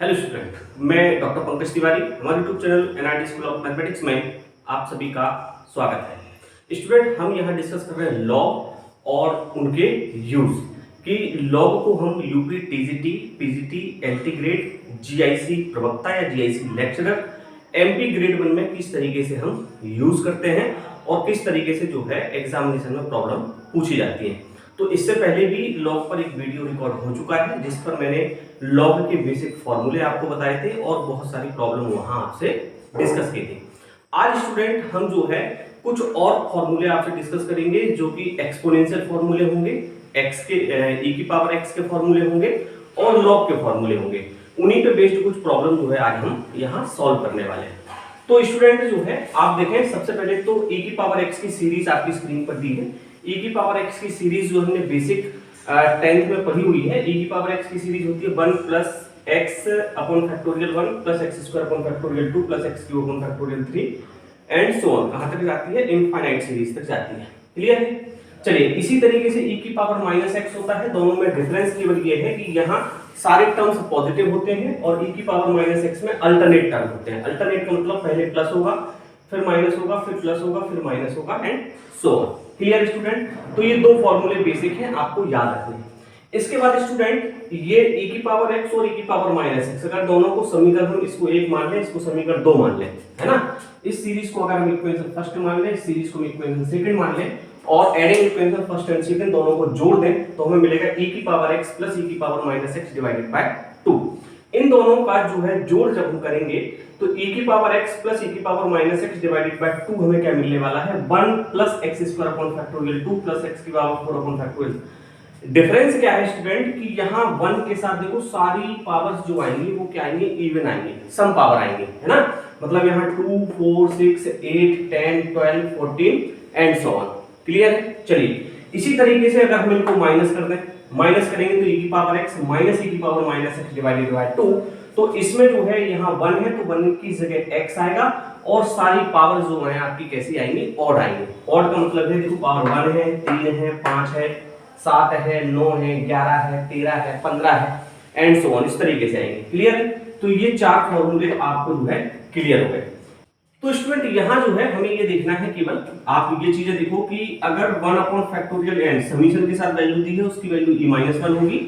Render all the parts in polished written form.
Hello student, मैं doctor Pankaj Tiwari. हमारे YouTube channel NRT school of mathematics में आप सभी का स्वागत है। स्टूडेंट, हम यहाँ डिस्कस कर रहे हैं लॉग और उनके यूज कि लॉग को हम UP, TGT, PGT, LT grade, GIC प्रवक्ता या जीआईसी लेक्चरर, एमपी ग्रेड 1 में किस तरीके से हम यूज करते हैं और किस तरीके से जो है एग्जामिनेशन में प्रॉब्लम पूछी जाती है। तो इससे पहले भी लॉग पर एक वीडियो रिकॉर्ड हो चुका है जिस पर मैंने लॉग के बेसिक फॉर्मूले आपको बताए थे और बहुत सारी प्रॉब्लम वहां आपसे डिस्कस की थी। आज स्टूडेंट हम जो है कुछ और फॉर्मूले आपसे डिस्कस करेंगे जो कि एक्सपोनेंशियल फॉर्मूले होंगे, एक्स के e की पावर x के फॉर्मूले होंगे और लॉग के फॉर्मूले होंगे। उन्हीं पे बेस्ड कुछ प्रॉब्लम जो है आज हम यहाँ सॉल्व करने वाले हैं। तो स्टूडेंट जो है आप देखें, सबसे पहले तो e की पावर x की सीरीज आपकी स्क्रीन पर दी है। e की पावर x की सीरीज जो हमने बेसिक 10th में पढ़ी हुई है। e की पावर x की सीरीज होती है 1 plus x upon factorial 1 plus x square upon factorial 2 plus x cube upon factorial 3 and so on. कहां तक जाती है? इनफाइनाइट सीरीज तक जाती है। क्लियर है? चलिए, इसी तरीके से e की पावर माइनस x होता है। दोनों में डिफरेंस केवल ये है कि यहाँ सारे टर्म्स पॉजिटिव होते हैं और e की पावर माइनस x में अल्टरनेट टर्म होते हैं। अल्टरनेट का मतलब पहले प्लस होगा, फिर माइनस होगा, फिर प्लस होगा, फिर माइनस होगा and so on. Clear student? तो ये दो फॉर्मूले बेसिक हैं, आपको याद रखने हैं। इसके बाद स्टूडेंट ये e की पावर x और e की पावर माइनस x, अगर दोनों को समीकरण हम इसको 1 मान लें, इसको समीकरण 2 मान लें, है ना। इस सीरीज को अगर हम इक्वेशन फर्स्ट मान लें, इस सीरीज को हम इक्वेशन सेकंड मान लें और adding equation first and second दोनों को जोड़ दें तो हमें मिलेगा e की पावर x प्लस e की power minus x divided by 2। इन दोनों का जो है जोड़ जब हम करेंगे तो e की पावर x प्लस e की power minus x divided by 2 हमें क्या मिलने वाला है? 1 plus x square upon factorial 2 plus x की पावर 4 अपॉन फैक्टोरियल। डिफरेंस क्या है स्टूडेंट कि यहाँ 1 के साथ देखो सारी पावर्स जो आएंगी वो क्या आएंगे? इवन आएंगे, सम पावर आएंगे, है ना। मतलब यहाँ 2, 4, 6, 8, 10, 12, 14 एंड सो ऑन। क्लियर है? चलिए, इसी तरीके से अगर हम इनको माइनस कर दें, माइनस करेंगे तो e की पावर x माइनस e की power minus x divided by 2। तो इसमें जो है यहाँ 1 है तो 1 की जगह x आएगा और सारी पावर जो है आपकी कैसी आएंगी? ऑड आएंगी। ऑड का मतलब है देखो पावर 1 है, 3 है, 5 है, 7 है, 9 है, 11 है, 13 है, 15 है एंड सो ऑन। इस तरीके से आएंगे। क्लियर है? तो ये चार फॉर्मूले आपको जो है क्लियर हो गए। तो स्टूडेंट यहाँ जो है हमें ये देखना है, केवल आप ये चीजें देखो कि अगर 1 अपॉन फैक्टोरियल n समीशन के साथ वैल्यू दी है उसकी वैल्यू e-1 होगी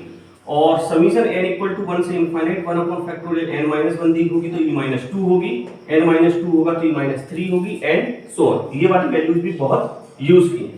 और समीशन n इक्वल टू 1 से इनफाइनाइट 1 अपॉन फैक्टोरियल n-1 दी होगी तो e-2 होगी, n-2 होगा तो e-3 होगी एंड सो ऑन। ये वाली वैल्यूज भी बहुत यूज की।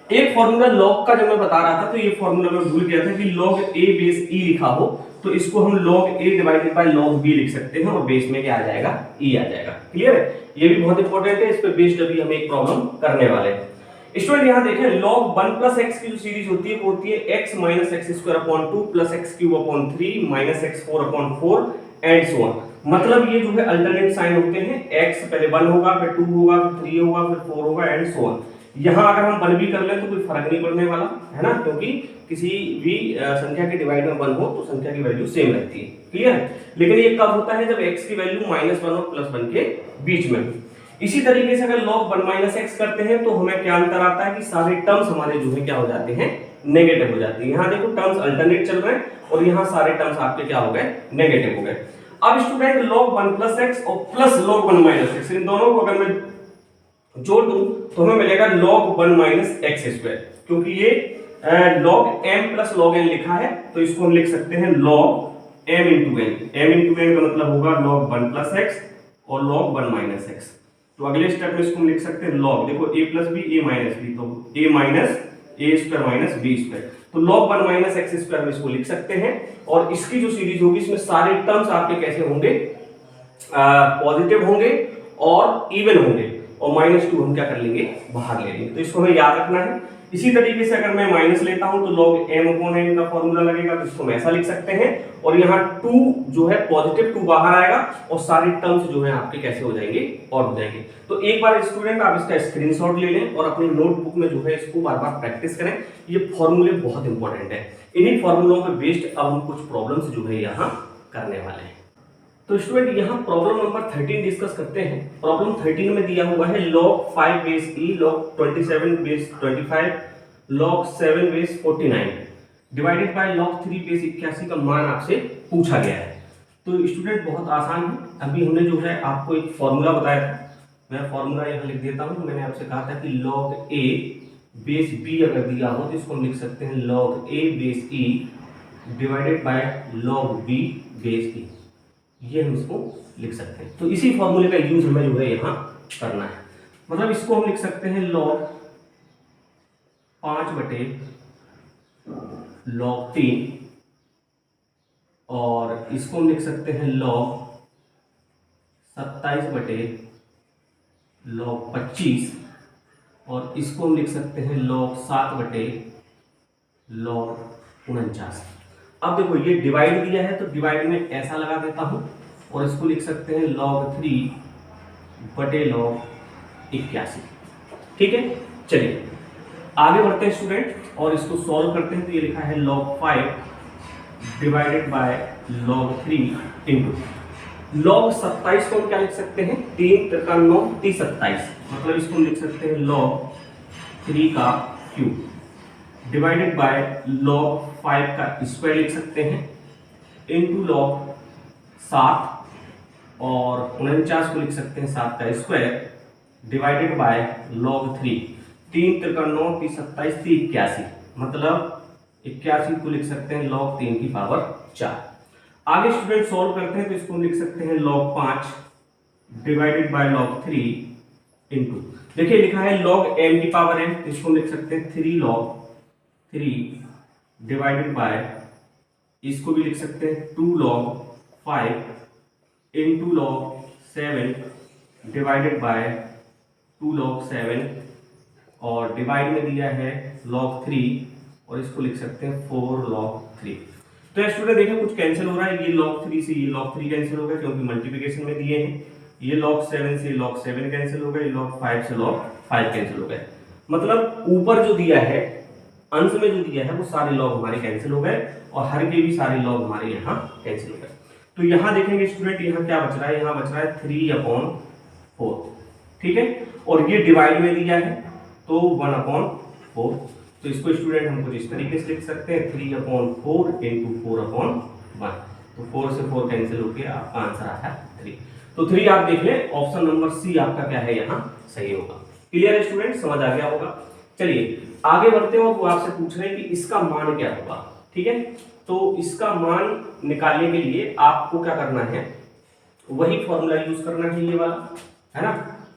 एक फॉर्मूला लॉग का जब मैं बता रहा था तो ये फॉर्मूला मैं भूल गया था कि log a बेस e लिखा हो तो इसको हम log a divided by log b लिख सकते हैं और बेस में क्या आ जाएगा? e आ जाएगा। क्लियर है? ये भी बहुत इंपॉर्टेंट है, इस पे बेस्ड अभी हम एक प्रॉब्लम करने वाले हैं। स्टूडेंट यहाँ देखें, log 1 प्लस x की जो सीरीज होती है वो होती है x minus x square upon 2 plus x cube upon 3 minus x 4 upon 4 and so on. मतलब ये जो है अल्टरनेट साइन होते हैं, x पहले 1 होगा, फिर 2 होगा, फिर 3 होगा, फिर 4 होगा एंड सो ऑन। यहाँ अगर हम 1 भी कर लें तो कोई फर्क नहीं पड़ने वाला, है ना, क्योंकि किसी भी संख्या के डिवाइड में 1 हो तो संख्या की वैल्यू सेम रहती है। क्लियर है? लेकिन ये कब होता है? जब x की वैल्यू -1 और +1 के बीच में। इसी तरीके से अगर log 1 - x करते हैं तो हमें क्या अंतर आता है कि सारे टर्म्स हमारे जो है क्या हो जाते हैं? नेगेटिव हो जाते हैं। यहाँ देखो टर्म्स अल्टरनेट चल रहे हैं और यहाँ सारे टर्म्स आपके क्या हो गए? नेगेटिव हो गए। अब स्टूडेंट log 1 + x और प्लस log 1 - x, इन दोनों को अगर मैं जोड़ दूं तो हमें मिलेगा log 1 - x स्क्वायर, क्योंकि ये log m plus log n लिखा है तो इसको हम लिख सकते हैं log m into n। m into n का मतलब होगा log 1 + x और log 1 - x। तो अगले स्टेप में इसको हम लिख सकते हैं log, देखो a + b a - b, तो a minus a square - b square, तो log 1 - x स्क्वायर हम इसको लिख सकते हैं और इसकी जो सीरीज होगी इसमें सारे टर्म्स आपके कैसे होंगे? पॉजिटिव होंगे और इवन होंगे और -2 हम क्या कर लेंगे? बाहर ले लेंगे। तो इसको हमें याद रखना है। इसी तरीके से अगर मैं माइनस लेता हूं तो log m/n का फॉर्मूला लगेगा तो इसको हम ऐसा लिख सकते हैं और यहाँ 2 जो है पॉजिटिव 2 बाहर आएगा और सारे टर्म्स जो है आपके कैसे हो जाएंगे? ऑड हो जाएंगे। तो एक बार स्टूडेंट आप इसका स्क्रीनशॉट ले लें और अपनी नोटबुक में जो है इसको बार बार प्रैक्टिस करें। ये फॉर्मूले बहुत इंपॉर्टेंट है। इन्हीं फॉर्मूलों पे बेस्ड अब हम कुछ प्रॉब्लम्स जो है यहाँ करने वाले हैं। तो स्टूडेंट यहाँ प्रॉब्लम नंबर 13 डिस्कस करते हैं। प्रॉब्लम 13 में दिया हुआ है log 5 base e, log 27 base 25, log 7 base 49 divided by log 3 base 81 का मान आपसे पूछा गया है। तो स्टूडेंट बहुत आसान है। अभी हमने जो है आपको एक फॉर्मूला बताया था, मैं फॉर्मूला यहाँ लिख देता हूँ। मैंने आपसे कहा था कि log a बेस b अगर दिया हो तो इसको हम लिख सकते हैं log a base e divided by log b base e, ये हम इसको लिख सकते हैं। तो इसी फॉर्मूले का यूज हमें जो है यहाँ करना है। मतलब इसको हम लिख सकते हैं log 5 बटे log 3, और इसको हम लिख सकते हैं log 27 बटे log 25, और इसको हम लिख सकते हैं log 7 बटे log 49। अब देखो ये डिवाइड दिया है तो डिवाइड में ऐसा लगा देता हूं, और इसको लिख सकते हैं log 3 बटे log 81। ठीक है, चलिए आगे बढ़ते हैं स्टूडेंट और इसको सॉल्व करते हैं। तो ये लिखा है log 5 divided by log 3 into log 27 को हम क्या लिख सकते हैं, 3 त्रिका 9 30 27, मतलब इसको हम लिख सकते हैं log 3 का क्यूब डिवाइडेड बाय log 5 का स्क्वायर लिख सकते हैं इंटू log 7, और 49 को लिख सकते हैं 7 का square divided by log 3, 3 Trika 9 30 27 3 81, मतलब 81 को लिख सकते हैं log 3 की पावर 4। आगे स्टूडेंट सॉल्व करते हैं तो इसको हम लिख सकते हैं log 5 divided by log 3 into, देखिए लिखा है log m की पावर m, तो इसको हम लिख सकते हैं 3 log 3 डिवाइडेड बाय, इसको भी लिख सकते हैं 2 log 5 into log 7 divided by 2 log 7, और डिवाइड में दिया है log 3, और इसको लिख सकते हैं 4 log 3। तो स्टूडेंट देखिए कुछ कैंसिल हो रहा है, ये log 3 से ये log 3 कैंसिल हो गया क्योंकि मल्टीप्लिकेशन में दिए हैं, ये log 7 से log 7 कैंसिल हो गया, ये log 5 से log 5 कैंसिल हो गए। मतलब ऊपर जो दिया है, अंश में जो दिया है वो सारे log हमारे कैंसिल हो गए, और हर के भी सारे log हमारे यहाँ कैंसिल हो गए। तो यहाँ देखेंगे स्टूडेंट, यहाँ क्या बच रहा है, यहाँ बच रहा है 3/4, ठीक है, और ये डिवाइड में दिया है तो 1/4, तो इसको स्टूडेंट हम कुछ इस तरीके से लिख सकते हैं 3/4 इंटू 4/1, तो 4 से 4 कैंसिल होकर आपका आंसर आया 3। तो 3 आप देख लें, ऑप्शन नंबर सी आपका क्या है यहाँ सही होगा। क्लियर है स्टूडेंट, समझ आ गया होगा। चलिए आगे बढ़ते हैं, और वो आपसे पूछ रहे हैं कि इसका मान क्या होगा। ठीक है, तो इसका मान निकालने के लिए आपको क्या करना है, वही फॉर्मूला यूज करना है, ये वाला है ना।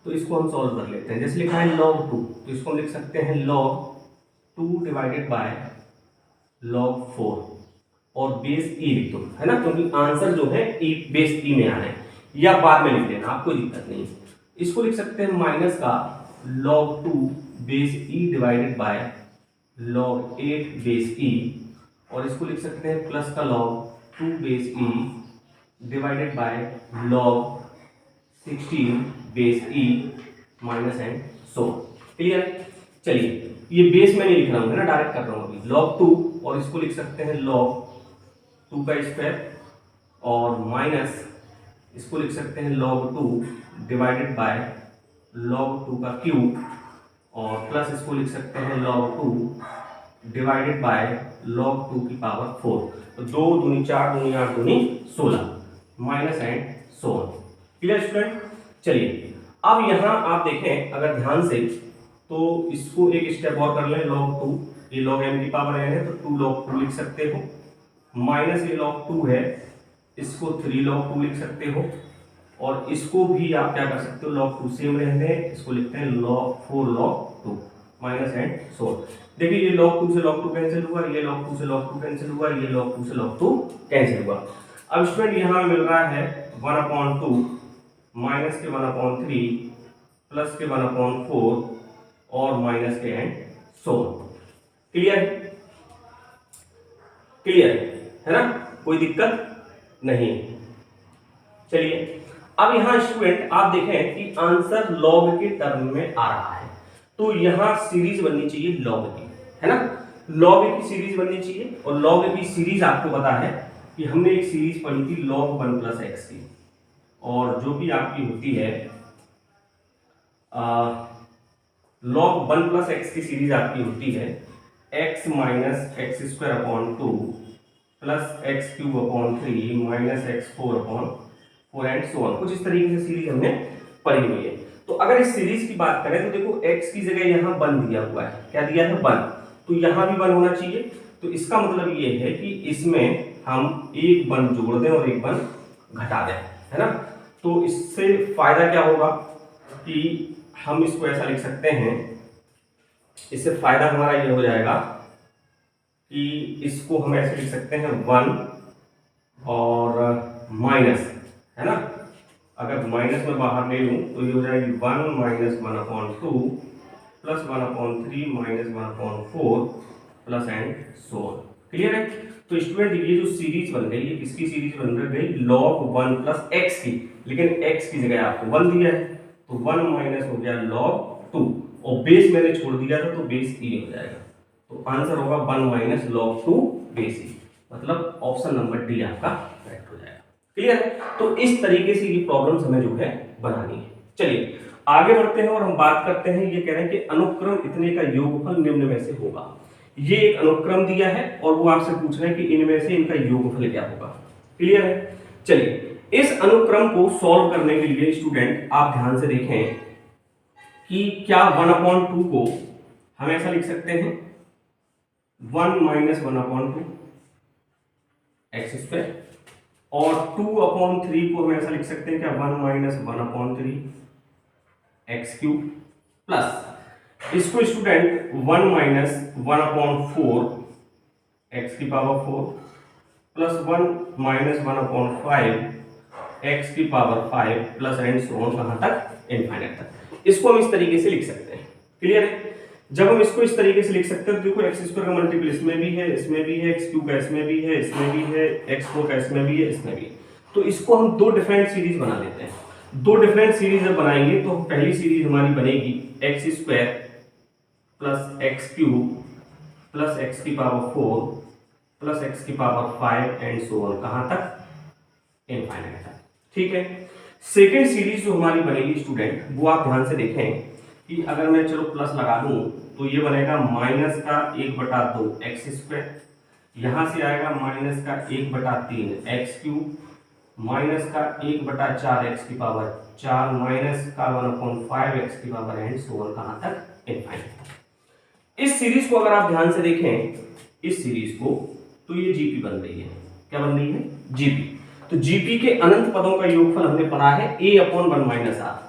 तो इसको हम सॉल्व कर लेते हैं। जैसे लिखा है log 2, तो इसको हम लिख सकते हैं log 2 डिवाइडेड बाय log 4, और बेस ई लिख दो, है ना, क्योंकि आंसर जो है ई बेस ई में आना है, या बाद में लिख देना, आप कोई दिक्कत नहीं। इसको लिख सकते हैं माइनस का log 2 base E divided by log 8 base E, और इसको लिख सकते हैं प्लस का log 2 base E divided by log 16 base E minus and so. Clear, चलिए ये बेस में नहीं लिख रहा हूँ, है ना, डायरेक्ट कर रहा हूँ अभी log 2, और इसको लिख सकते हैं log 2 का स्क्वायर, और माइनस इसको लिख सकते हैं log 2 डिवाइडेड बाय log 2 का क्यूब, और प्लस इसको लिख सकते हैं log 2 डिवाइडेड बाय log 2 की पावर 4, तो 2 दूनी 4 दूनी 8 दूनी 16 minus and so. Clear student, चलिए अब यहाँ आप देखें अगर ध्यान से, तो इसको एक स्टेप और कर लें, log 2, ये log m की पावर n है तो 2 log 2 लिख सकते हो, माइनस ये log 2 है, इसको 3 log 2 लिख सकते हो, और इसको भी आप क्या कर सकते हो, log 2 सेम रहते हैं, इसको लिखते हैं log 4 log 2 माइनस एंड सो। देखिए ये log 2 से log 2 कैंसिल हुआ, ये log 2 से log 2 कैंसिल हुआ, ये log 2 से log 2 कैंसिल हुआ। अब स्टूडेंट यहाँ मिल रहा है 1/2 माइनस के 1/3 प्लस के 1/4 और माइनस के एंड सो। क्लियर, क्लियर है ना, कोई दिक्कत नहीं। चलिए अब यहां स्टूडेंट आप देखें कि आंसर लॉग के टर्म में आ रहा है, तो यहां सीरीज बननी चाहिए लॉग की, है ना, लॉग की सीरीज बननी चाहिए। और लॉग की सीरीज आपको पता है कि हमने एक सीरीज पढ़ी थी log 1 + x की, और जो भी आपकी होती है log 1 + x की सीरीज आपकी होती है x - x² / 2 plus x cube upon 3 minus x 4 upon 4 and so on. कुछ इस तरीके से सीरीज हमने पढ़ी हुई है। तो अगर इस सीरीज की बात करें तो देखो x की जगह यहाँ 1 दिया हुआ है। क्या दिया है? 1। तो यहाँ भी 1 होना चाहिए। तो इसका मतलब ये है कि इसमें हम एक 1 जोड़ दें और एक 1 घटा दें, है ना। तो इससे फायदा क्या होगा कि हम इसको ऐसा लिख सकते हैं, इससे फायदा हमारा ये हो जाएगा कि इसको हम ऐसे लिख सकते हैं 1 और माइनस, है ना। अगर माइनस में बाहर ले लूं तो ये हो जाएगी 1 minus 1/2 plus 1/3 minus 1/4 plus and so on. Clear है? तो स्टूडेंट ये जो सीरीज बन गई, ये किसकी सीरीज बन गई? log 1 प्लस एक्स की। लेकिन x की जगह आपको 1 दिया है, तो 1 माइनस हो गया log 2 और बेस मैंने छोड़ दिया था तो बेस e हो जाएगा। तो आंसर होगा 1 माइनस log 2 बेस e। मतलब ऑप्शन नंबर डी आपका करेक्ट हो जाएगा। क्लियर है? तो इस तरीके से ये प्रॉब्लम्स हमें जो है बनानी है। चलिए आगे बढ़ते हैं और हम बात करते हैं। ये कह रहे हैं कि अनुक्रम इतने का योगफल निम्न में से होगा। ये एक अनुक्रम दिया है और वो आपसे पूछ रहे हैं कि इनमें से इनका योगफल क्या होगा। क्लियर है? चलिए इस अनुक्रम को सॉल्व करने के लिए स्टूडेंट आप ध्यान से देखें कि क्या 1/2 को हम ऐसा लिख सकते हैं 1 माइनस 1/2 एक्स स्क्वायर, और 2/3 को हम ऐसा लिख सकते हैं क्या 1 माइनस 1/3 एक्स क्यूब, प्लस इसको स्टूडेंट 1 माइनस 1/4 एक्स की पावर 4 प्लस 1 माइनस 1/5 एक्स की power 5 plus and so on कहां तक? इनफाइनाइट तक। इसको हम इस तरीके से लिख सकते हैं। क्लियर है? जब हम इसको इस तरीके से लिख सकते हैं तो देखो एक्स स्क्वायर का मल्टीपल इसमें भी है, इसमें भी है, एक्स क्यूब का इसमें भी है, इसमें भी है, एक्स 4 का इसमें भी है, इसमें भी है। तो इसको हम दो डिफरेंट सीरीज बना लेते हैं। दो डिफरेंट सीरीज जब बनाएंगे तो पहली सीरीज हमारी बनेगी x square plus x cube plus x की पावर 4 प्लस एक्स की पावर 5 एंड सो ऑन कहां तक? इनफाइनाइट तक। ठीक है। सेकेंड सीरीज जो हमारी बनेगी स्टूडेंट, वो आप ध्यान से देखें कि अगर मैं चलो प्लस लगा दूं तो ये बनेगा माइनस का 1/2 एक्स स्क्वायर, यहां से आएगा माइनस का 1/3 एक्स क्यूब, माइनस का 1/4 एक्स की पावर 4 माइनस का 1/5 एक्स की पावर एंड सो ऑन कहां तक? इनफाइनाइट। इस सीरीज को अगर आप ध्यान से देखें, इस सीरीज को, तो ये जीपी बन रही है। क्या बन रही है? जीपी। तो जीपी के अनंत पदों का योगफल हमने पढ़ा है a/1 माइनस आर।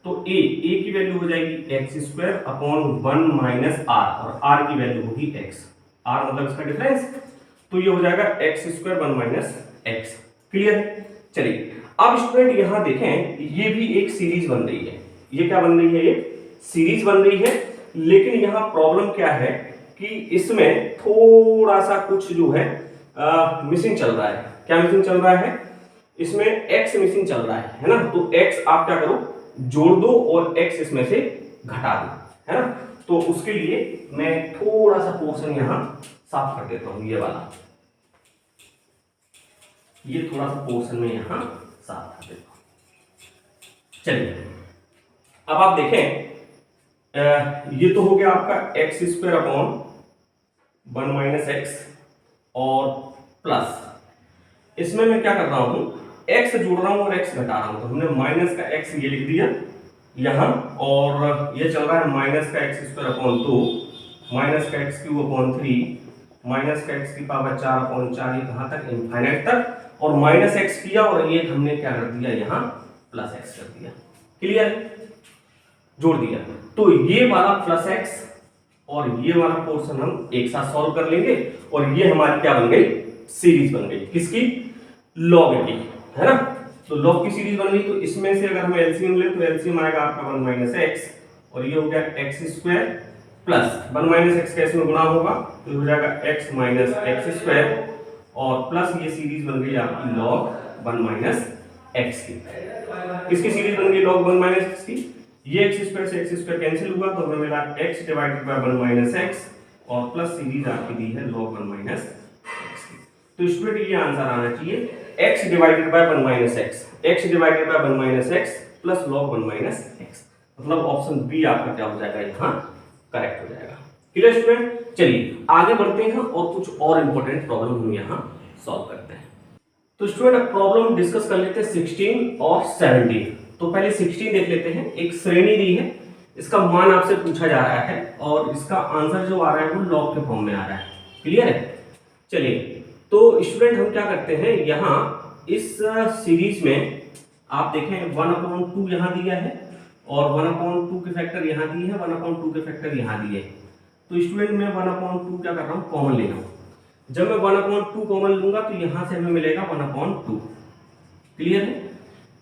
तो a की वैल्यू हो जाएगी x square upon 1 minus r, और r की वैल्यू होगी x। r मतलब इसका डिफरेंस, तो ये हो जाएगा x square 1 minus x. Clear है? चलिए अब स्टूडेंट यहां देखें, ये भी एक सीरीज बन रही है। ये क्या बन रही है? एक सीरीज बन रही है। लेकिन यहां प्रॉब्लम क्या है कि इसमें थोड़ा सा कुछ जो है मिसिंग चल रहा है। क्या मिसिंग चल रहा है? इसमें x मिसिंग चल रहा है ना। तो x आप क्या करो, जोड़ दो और x इसमें से घटा दो, है ना। तो उसके लिए मैं थोड़ा सा पोर्शन यहां साफ कर देता हूं। ये वाला, ये थोड़ा सा पोर्शन में यहां साफ कर देता हूं। चलिए अब आप देखें, ये तो हो गया आपका x square upon 1 minus x और प्लस, इसमें मैं क्या कर रहा हूं, x जोड़ रहा हूं और x घटा रहा हूं। तो हमने माइनस का x ये लिख दिया यहां, और ये चल रहा है माइनस का एक्स स्क्वायर अपॉन 2 माइनस का एक्स क्यूब अपॉन 3 माइनस का एक्स की पावर 4/4 कहां तक? इनफाइनाइट तक। और माइनस एक्स किया और ये हमने क्या कर दिया यहां? प्लस एक्स कर दिया। क्लियर? जोड़ दिया। तो ये वाला प्लस एक्स और ये वाला पोर्शन हम एक साथ सॉल्व कर लेंगे, और ये हमारी क्या बन गई? सीरीज बन गई। किसकी? लॉग की, है ना। तो लॉग की सीरीज बन गई। तो इसमें से अगर हम एलसीएम लें तो एलसीएम आएगा आपका 1 माइनस एक्स, और ये हो गया x square plus 1 minus x का इसमें गुणा होगा तो हो जाएगा एक्स माइनस एक्स स्क्वायर, और प्लस ये सीरीज बन गई आपकी लॉग 1 माइनस एक्स की। किसकी सीरीज बन गई? लॉग 1 माइनस एक्स की। ये एक्स स्क्वायर से एक्स स्क्वायर कैंसिल हुआ तो हमें मिला x divided by 1 minus x, और प्लस सीरीज आपकी दी है log 1 माइनस एक्स की। तो स्टूडेंट ये आंसर आना चाहिए x divided by 1 minus x, x divided by 1 minus x plus log 1 minus x. मतलब ऑप्शन बी आपका क्या हो जाएगा? यहाँ करेक्ट हो जाएगा। Clear student? चलिए आगे बढ़ते हैं और कुछ और इंपॉर्टेंट प्रॉब्लम हम यहाँ सॉल्व करते हैं। तो स्टूडेंट प्रॉब्लम डिस्कस कर लेते हैं 16 और 17। तो पहले 16 देख लेते हैं। एक श्रेणी दी है, इसका मान आपसे पूछा जा रहा है और इसका आंसर जो आ रहा है वो लॉग के फॉर्म में आ रहा है। क्लियर है? चलिए, तो स्टूडेंट हम क्या करते हैं, यहाँ इस सीरीज में आप देखें 1/2 यहाँ दिया है और 1/2 के फैक्टर यहाँ दिए हैं, 1/2 के फैक्टर यहाँ दिए हैं। तो स्टूडेंट मैं 1/2 क्या कर रहा हूँ, कॉमन ले रहा हूँ। जब मैं 1/2 कॉमन लूंगा तो यहाँ से हमें मिलेगा 1/2। क्लियर है?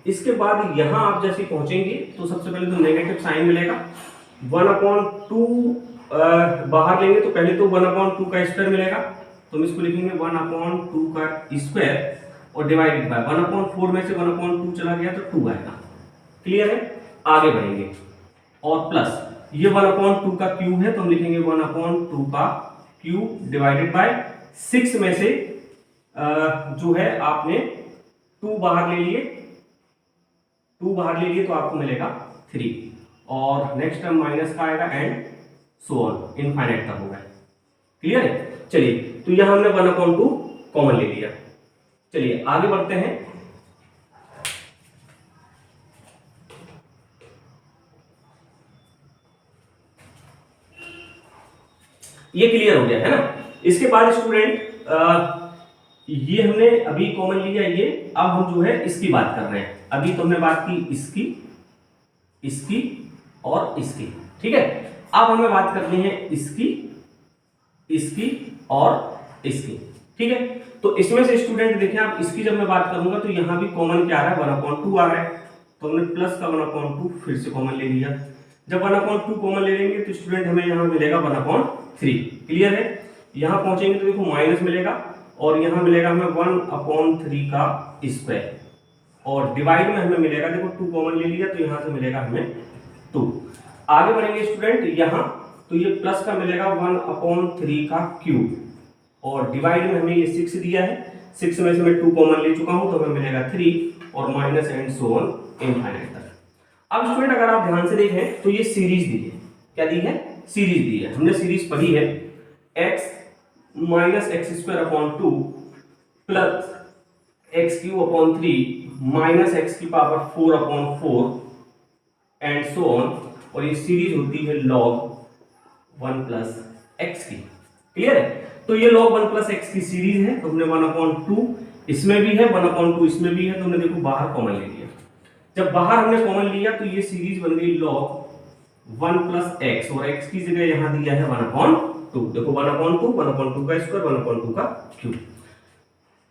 इसके बाद यहाँ आप जैसे पहुंचेंगे तो सबसे पहले तो नेगेटिव साइन मिलेगा। 1/2 बाहर लेंगे तो पहले तो 1/2 का स्क्वायर मिलेगा, तो हम इसको लिखेंगे 1/2 का स्क्वायर और डिवाइडेड बाय 1/4 में से 1/2 चला गया तो 2 आएगा। क्लियर है? आगे बढ़ेंगे और प्लस ये 1/2 का क्यूब है तो हम लिखेंगे 1/2 का क्यूब डिवाइडेड बाय 6 में से जो है आपने 2 बाहर ले लिए, 2 बाहर ले लिए तो आपको मिलेगा 3 और नेक्स्ट टर्म माइनस का आएगा एंड सो ऑन इनफाइनाइट तक होगा। क्लियर है? चलिए, तो यहां हमने 1/2 कॉमन ले लिया। चलिए आगे बढ़ते हैं। ये क्लियर हो गया है ना? इसके बाद स्टूडेंट ये हमने अभी कॉमन लिया ये, अब हम जो है इसकी बात कर रहे हैं। अभी तो हमने बात की इसकी, इसकी और इसकी, ठीक है। अब हमें बात करनी है इसकी, इसकी और इसकी, ठीक है। तो इसमें से स्टूडेंट देखें आप, इसकी जब मैं बात करूंगा तो यहां भी कॉमन क्या आ रहा है, 1/2 आ रहा है, तो हमने प्लस का 1/2 फिर से कॉमन ले लिया। जब 1/2 कॉमन ले लेंगे तो स्टूडेंट हमें यहां मिलेगा 1/3। क्लियर है? यहां पहुंचेंगे तो देखो माइनस मिलेगा और यहां मिलेगा हमें 1/3 का स्क्वायर और डिवाइड में हमें मिलेगा, देखो 2 कॉमन ले लिया तो यहां से मिलेगा हमें 2। आगे बढ़ेंगे स्टूडेंट, यहां तो ये प्लस का मिलेगा 1/3 का क्यूब और डिवाइड में हमें ये 6 दिया है, 6 में से मैं 2 कॉमन ले चुका हूं तो हमें मिलेगा 3 और minus and so on infinite तक। अब स्टूडेंट अगर आप ध्यान से देखें तो ये सीरीज दी है, क्या दी है, सीरीज दी है। हमने सीरीज पढ़ी है x minus x² plus x³ minus x⁴/4 and so on, और ये सीरीज होती है log 1 प्लस x की। क्लियर है? तो ये log 1 प्लस x की सीरीज है, तो हमने 1/2 इसमें भी है, 1/2 इसमें भी है, तो हमने देखो बाहर कॉमन ले लिया। जब बाहर हमने कॉमन लिया तो ये सीरीज बन गई log 1 प्लस x और x की जगह यहां दिया है 1/2। देखो 1/2 का स्क्वायर 1/2 का क्यूब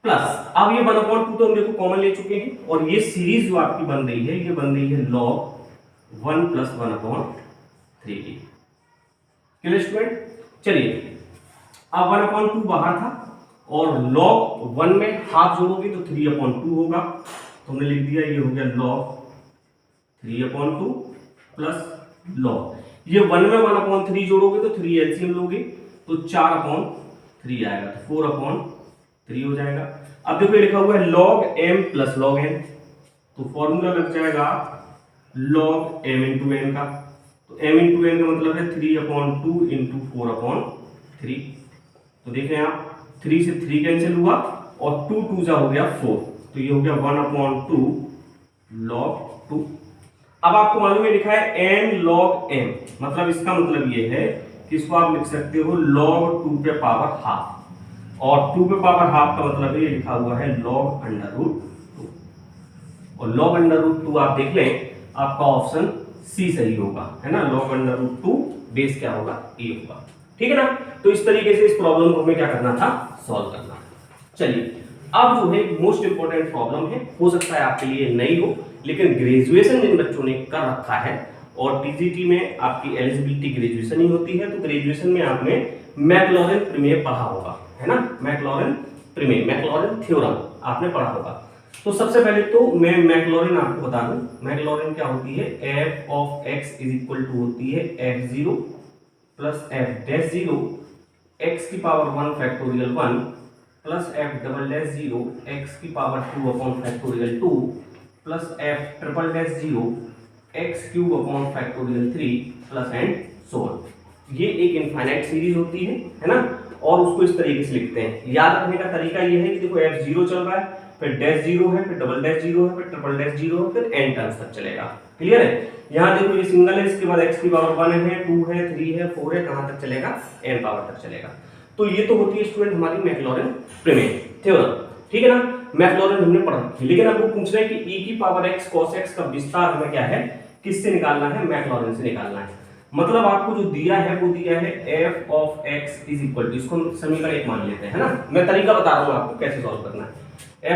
प्लस, अब ये 1/2 तो हम देखो कॉमन ले चुके हैं और ये सीरीज जो आपकी बन रही है ये बन रही है log 1 प्लस 1/3 की। Clear student? चलिए, अब 1/2 बाहर था और log 1 में हाफ जोड़ोगे तो 3/2 होगा, तो हमने लिख दिया ये हो गया log 3/2 प्लस log, ये 1 में 1/3 जोड़ोगे तो 3 एलसीएम लोगे तो 4/3 आएगा, तो 4/3 हो जाएगा। अब देखो ये लिखा हुआ है log m plus log n, तो फॉर्मूला लग जाएगा log m इंटू n का, तो m इंटू n का मतलब है 3/2 इंटू 4/3। तो देखें आप 3 से 3 कैंसिल हुआ और 2 2 जा हो गया 4, तो ये हो गया 1/2 log 2। अब आपको मालूम है लिखा है n log m, मतलब इसका मतलब ये है कि इसको आप लिख सकते हो log 2 पे पावर हाफ, और 2 पे पावर हाफ का मतलब है ये लिखा हुआ है log √2, और log √2 आप देख लें आपका ऑप्शन सी सही होगा, है ना। log √2 बेस क्या होगा, ए होगा, ठीक है ना। तो इस तरीके से इस प्रॉब्लम को हमें क्या करना था, सॉल्व करना। चलिए, अब जो है मोस्ट इंपोर्टेंट प्रॉब्लम है, हो सकता है आपके लिए नई हो लेकिन ग्रेजुएशन जिन बच्चों ने कर रखा है और टीजीटी में आपकी एलिजिबिलिटी ग्रेजुएशन ही होती है, तो ग्रेजुएशन में आपने मैक्लॉरेन प्रमेय पढ़ा होगा, है ना। मैक्लॉरेन प्रमेय, मैक्लॉरेन थ्योरम आपने पढ़ा होगा। तो सबसे पहले तो मैं मैक्लॉरेन आपको बता दूं, मैक्लॉरेन क्या होती है, f of x is equal to होती है f0 प्लस f'0 x की power 1 factorial 1 plus f'0 x की power 2 upon factorial 2 plus f'0 x³ upon factorial 3 plus and so on. ये एक इनफाइनाइट सीरीज होती है ना। और उसको इस तरीके से लिखते हैं। याद रखने का तरीका ये है कि देखो F0 चल रहा है, फिर डैश 0 है, फिर डबल डैश 0 है, फिर ट्रिपल डैश 0 है, फिर n टर्म्स तक चलेगा। क्लियर है? यहाँ देखो ये सिंगल है, इसके बाद x की पावर 1 है, 2 है, 3 है, 4 है, कहां तक चलेगा? n पावर तक चलेगा। तो ये तो होती है स्टूडेंट हमारी मैक्लॉरिन प्रमेय थ्योरम, ठीक है ना? मैक्लॉरिन हमने पढ़ा, लेकिन अब वो पूछ रहे हैं कि e की पावर x cos x का विस्तार हमें क्या है, किससे निकालना है? मैक्लॉरिन से निकालना है। मतलब आपको जो दिया है वो दिया है f of x is equal to, इसको हम समीकरण 1 मान लेते हैं, है ना? मैं तरीका बता रहा हूं आपको कैसे सॉल्व करना है।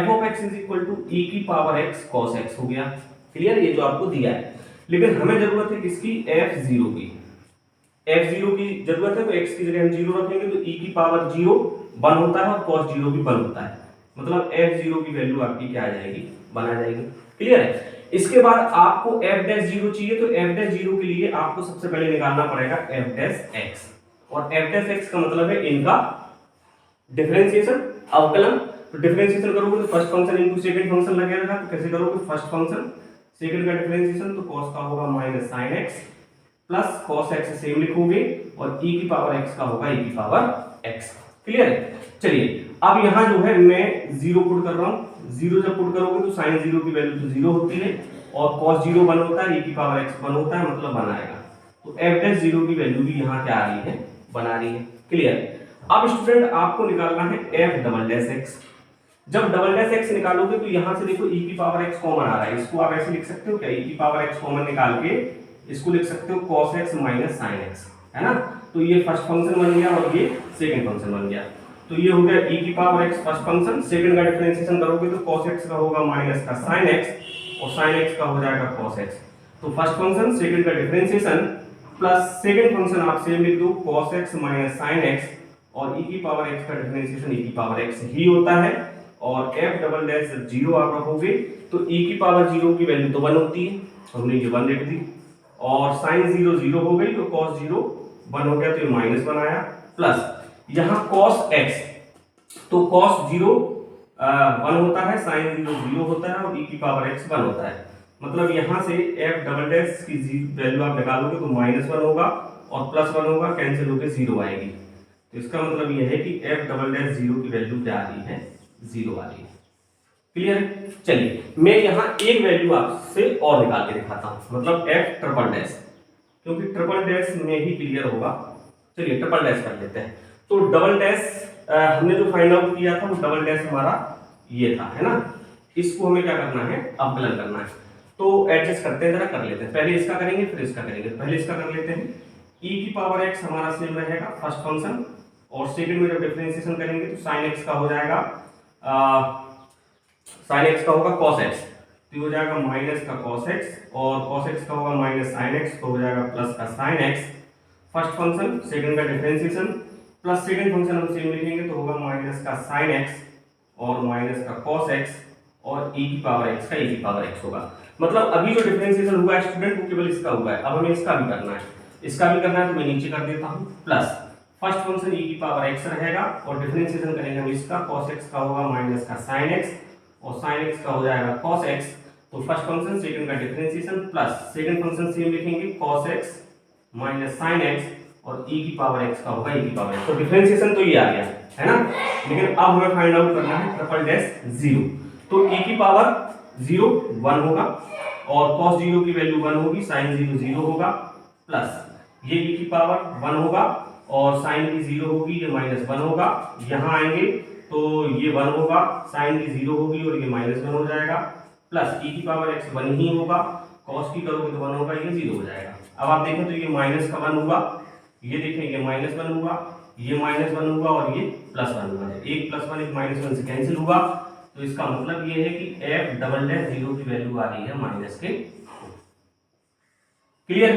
f of x is equal to e की पावर x cos x हो गया। क्लियर? ये जो आपको दिया है, लेकिन हमें जरूरत है किसकी? f0 की। f0 की जरूरत है, तो x की जगह हम 0 रखेंगे, तो e की पावर 0 1 होता है और cos 0 भी 1 होता है। मतलब f0 की वैल्यू आपकी क्या आ जाएगी? 1 आ जाएगी। क्लियर है? इसके बाद आपको f'0 चाहिए, तो f'0 के लिए आपको सबसे पहले निकालना पड़ेगा f'(x), और f'(x) का मतलब है इनका डिफरेंशिएशन, अवकलन। तो डिफरेंशिएशन करोगे तो first function into second function लगेगा। तो कैसे करोगे? फर्स्ट फंक्शन सेकंड का डिफरेंशिएशन, तो cos का होगा minus sin x plus cos x same लिखोगे, और e की पावर x का होगा e की पावर x। क्लियर है? चलिए अब यहाँ जो है मैं 0 पुट कर रहा हूँ। 0 जब पुट करोगे तो sin 0 की वैल्यू तो 0 होती है, और cos 0 1 होता है, e की पावर x 1 होता है, मतलब 1 आएगा। तो f'0 की वैल्यू भी यहाँ क्या आ रही है? 1 आ रही है। क्लियर? अब स्टूडेंट आपको निकालना है f'(x). जब (x) निकालोगे तो यहाँ से देखो e की पावर x कॉमन आ रहा है, इसको आप ऐसे लिख सकते हो क्या? e की पावर x कॉमन निकाल के इसको लिख सकते हो cos x minus sin x, है ना? तो ये फर्स्ट फंक्शन बन गया और ये सेकंड फंक्शन बन गया। तो ये हो गया e की power x first function, second का डिफरेंशिएशन करोगे तो cos x का होगा माइनस का sin x, और sin x का हो जाएगा cos x। तो फर्स्ट फंक्शन सेकंड का डिफरेंशिएशन प्लस सेकंड फंक्शन आप सेम लिख दो cos x minus sin x, और e की पावर x का डिफरेंशिएशन e की पावर x ही होता है, और f'(0) आप रखोगे तो e की पावर 0 की वैल्यू तो 1 होती है, हमने ये 1 लिख दी, और sin 0 0 हो गई, तो cos 0 1 हो गया, तो ये माइनस 1 आया, प्लस यहाँ cos x, तो cos 0 1 होता है, sin 0 0 होता है, और e की पावर x 1 होता है। मतलब यहाँ से f' की वैल्यू आप निकालोगे तो -1 होगा और +1 होगा, कैंसिल होकर 0 आएगी। तो इसका मतलब यह है कि f'0 की वैल्यू क्या आ रही है? 0 आ रही है। क्लियर है? चलिए मैं यहाँ एक वैल्यू आपसे और निकाल के दिखाता हूँ, मतलब f'', क्योंकि ट्रिपल डैश में ही क्लियर होगा। चलिए ट्रिपल डैश कर लेते हैं। तो डबल डैश हमने जो फाइंड आउट किया था वो डबल डैश हमारा ये था, है ना? इसको हमें क्या करना है? अवकलन करना है। तो एडजस्ट करते हैं, जरा कर लेते हैं। पहले इसका करेंगे फिर इसका करेंगे। पहले इसका कर लेते हैं। e की पावर x हमारा सेम रहेगा फर्स्ट फंक्शन, और सेकंड में जब डिफरेंशिएशन करेंगे तो sin x का हो जाएगा sin x का होगा cos x, तो हो जाएगा माइनस का cos x, और cos x का होगा माइनस sin x, तो हो जाएगा प्लस का sin x। First function second का डिफरेंशिएशन प्लस सेकंड फंक्शन हम सेम लिखेंगे तो होगा माइनस का sin x और माइनस का cos x, और e की पावर x का e की पावर x होगा। मतलब अभी जो डिफरेंशिएशन हुआ है स्टूडेंट वो केवल इसका हुआ है, अब हमें इसका भी करना है। इसका भी करना है तो मैं नीचे कर देता हूँ, प्लस फर्स्ट फंक्शन e की पावर x रहेगा, और डिफरेंशिएशन करेंगे हम इसका, cos x का होगा माइनस का sin x, और sin x का हो जाएगा cos x। तो फर्स्ट फंक्शन सेकंड का differentiation plus second function same लिखेंगे cos x minus sin x, और e की पावर x का होगा e की पावर x। तो डिफरेंशिएशन तो ये आ गया, है ना? लेकिन अब हमें फाइंड आउट करना है (0). तो e की पावर 0 1 होगा, और cos 0 की वैल्यू 1 होगी, sin 0 0 होगा, प्लस ये e की पावर 1 होगा, और sin की 0 होगी, ये -1 होगा। यहाँ आएंगे तो ये 1 होगा, sin की 0 होगी, और ये -1 हो जाएगा, प्लस e की पावर x 1 ही होगा, cos की करोगे तो 1 होगा, ये 0 हो जाएगा। अब आप देखें तो ये माइनस का 1 हुआ, ये देखें ये -1 हुआ, ये -1 हुआ, और ये +1 हुआ है। एक +1 एक -1 से कैंसिल हुआ, तो इसका मतलब ये है कि f'0 की वैल्यू आ रही है माइनस के। क्लियर?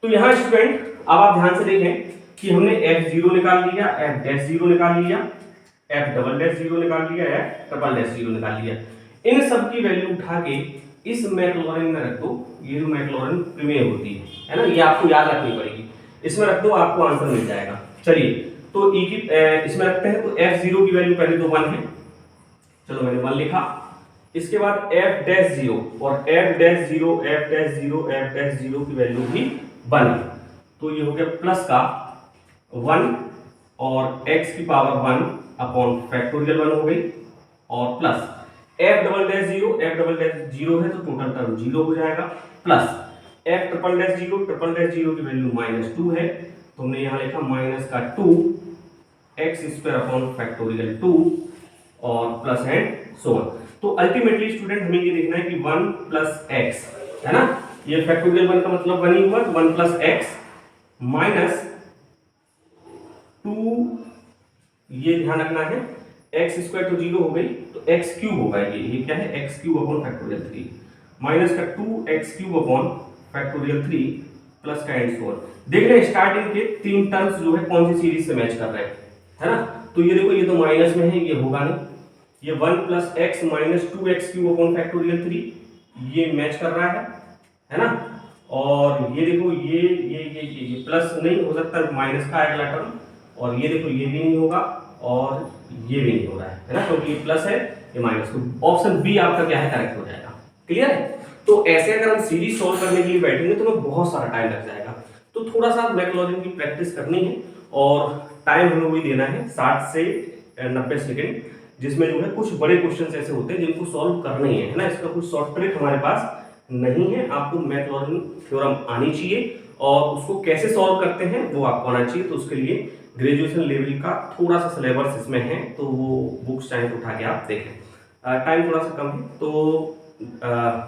तो यहाँ स्टूडेंट अब आप ध्यान से देखें कि हमने f0 निकाल लिया, f'0 निकाल लिया, f'0 निकाल लिया, f'0 निकाल लिया। इन सब की वैल्यू उठा के इस मैक्लॉरिन में रख दो। ये जो मैक्लॉरिन प्रमेय होती है ना, ये आपको याद रखनी पड़ेगी। इसमें रख दो, आपको आंसर मिल जाएगा। चलिए तो इसमें रखते हैं। तो f0 की वैल्यू पहले तो 1 है, चलो मैंने 1 लिखा। इसके बाद f'0 और f'0 की वैल्यू भी 1 है, तो ये हो गया प्लस का 1 और x की पावर 1 अपॉन फैक्टोरियल 1 हो गई और plus f double dash zero है तो टोटल टर्म जीरो हो जाएगा plus f triple dash zero की वैल्यू -2 है तो हमने यहाँ लिखा माइनस का 2 x स्क्वायर अपॉन फैक्टोरियल 2 और प्लस एंड सो ऑन। तो अल्टीमेटली स्टूडेंट हमें ये देखना है कि 1 प्लस एक्स है ना, ये फैक्टोरियल 1 का मतलब 1 ही हुआ तो 1 प्लस एक्स माइनस 2, ये ध्यान रखना है एक्स स्क्वायर तो जीरो हो गई तो एक्स क्यूब होगा, ये क्या है x cube upon factorial 3 minus का 2 x cube upon factorial 3 plus का एंड सो ऑन। देख रहे हैं स्टार्टिंग के तीन टर्म्स जो है कौन सी सीरीज से मैच कर रहे हैं, है ना। तो ये देखो ये तो माइनस में है, ये होगा नहीं, ये 1 plus x minus 2 x cube upon factorial 3 ये मैच कर रहा है ना। और ये देखो ये प्लस नहीं हो सकता, माइनस का अगला टर्म, और ये देखो ये भी नहीं होगा और ये भी नहीं हो रहा है ना, क्योंकि ये प्लस है ये माइनस, तो ऑप्शन बी आपका क्या है करेक्ट हो जाएगा। क्लियर है। तो ऐसे अगर हम सीरीज सॉल्व करने के लिए बैठेंगे तो हमें बहुत सारा टाइम लग जाएगा, तो थोड़ा सा मैथमेटिक्स की प्रैक्टिस करनी है और टाइम हमें वही देना है 60 से 90 सेकेंड, जिसमें जो है कुछ बड़े क्वेश्चन ऐसे होते हैं जिनको सॉल्व करना ही है ना। इसका कुछ शॉर्ट ट्रिक हमारे पास नहीं है, आपको मैथमेटिक्स थ्योरम आनी चाहिए और उसको कैसे सॉल्व करते हैं वो आपको आना चाहिए। तो उसके लिए ग्रेजुएशन लेवल का थोड़ा सा सिलेबस इसमें है, तो वो बुक्स चाहे तो उठा के आप देखें। टाइम थोड़ा सा कम है तो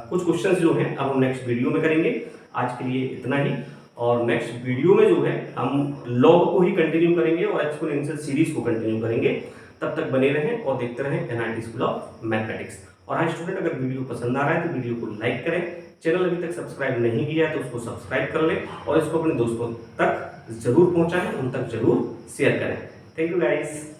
कुछ क्वेश्चंस जो हैं अब हम नेक्स्ट वीडियो में करेंगे। आज के लिए इतना ही, और नेक्स्ट वीडियो में जो है हम लॉग को ही कंटिन्यू करेंगे और एक्सपोनेंशियल सीरीज को कंटिन्यू करेंगे। तब तक बने रहें और देखते रहें एनआईटी स्कूल ऑफ मैथमेटिक्स। और हाँ स्टूडेंट, अगर वीडियो पसंद आ रहा है तो वीडियो को लाइक करें, चैनल अभी तक सब्सक्राइब नहीं किया है तो उसको सब्सक्राइब कर लें और इसको अपने दोस्तों तक जरूर पहुंचाएं, उन तक जरूर शेयर करें। Thank you guys.